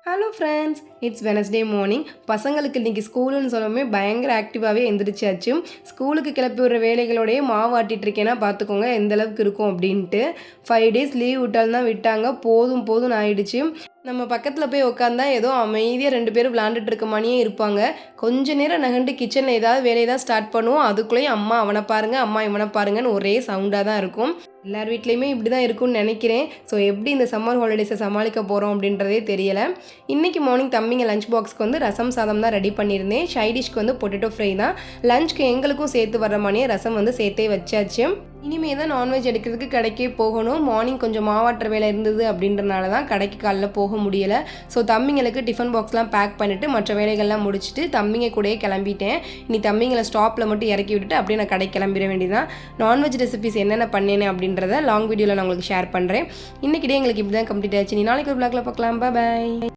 Hello friends, it's Wednesday morning. பசங்களுக்கு இன்றைக்கி ஸ்கூலுன்னு சொல்லவுமே பயங்கர ஆக்டிவாகவே எந்திரிச்சாச்சு. ஸ்கூலுக்கு கிளப்பி விடுற வேலைகளோடையே மாவு ஆட்டிகிட்ருக்கேன்னா பார்த்துக்கோங்க எந்த அளவுக்கு இருக்கும் அப்படின்ட்டு. 5 days லீவ் விட்டாலும் தான் விட்டாங்க. போதும் போதும்னு ஆயிடுச்சு. நம்ம பக்கத்தில் போய் உட்காந்தா ஏதோ அமைதியாக 2 பேரும் விளாண்டுட்டு இருக்க மாதிரியே இருப்பாங்க. கொஞ்ச நேரம் நகண்டு கிச்சனில் ஏதாவது வேலையை தான் ஸ்டார்ட் பண்ணுவோம். அதுக்குள்ளேயும் அம்மா அவனை பாருங்கள், அம்மா இவனை பாருங்கன்னு ஒரே சவுண்டாக தான் இருக்கும். எல்லார் வீட்லேயுமே இப்படி தான் இருக்கும்னு நினைக்கிறேன். ஸோ எப்படி இந்த சம்மர் ஹாலிடேஸை சமாளிக்க போகிறோம் அப்படின்றதே தெரியலை. இன்றைக்கி மார்னிங் தம்பிங்க லஞ்ச் பாக்ஸ்க்கு வந்து ரசம் சாதம் தான் ரெடி பண்ணியிருந்தேன். சைடிஷ்க்கு வந்து பொட்டேட்டோ ஃப்ரை தான். லஞ்சுக்கு எங்களுக்கும் சேர்த்து வர்ற மாதிரியே ரசம் வந்து சேர்த்தே வச்சாச்சு. இனிமேல் தான் நான்வெஜ் எடுக்கிறதுக்கு கடைக்கே போகணும். மார்னிங் கொஞ்சம் மாவாட்டுற வேலை இருந்தது அப்படின்றனால தான் கடைக்கு காலைல போக முடியலை. ஸோ தம்பிங்களுக்கு டிஃபன் பாக்ஸ்லாம் பேக் பண்ணிவிட்டு மற்ற வேலைகள்லாம் முடிச்சுட்டு தம்பிங்க கூடயே கிளம்பிட்டேன். இனி தம்பிங்களை ஸ்டாப்பில் மட்டும் இறக்கி விட்டுட்டு அப்படியே நான் கடைக்கு கிளம்பிட வேண்டியதான். நான்வெஜ் ரெசிபிஸ் என்னென்ன பண்ணேனே அப்படின்றத லாங் வீடியோவில் நான் உங்களுக்கு ஷேர் பண்ணுறேன். இன்றைக்கி டே எங்களுக்கு இப்படி தான் கம்ப்ளீட் ஆச்சு. நீ நாளைக்கு ஒரு vlogல பார்க்கலாம். பாய்.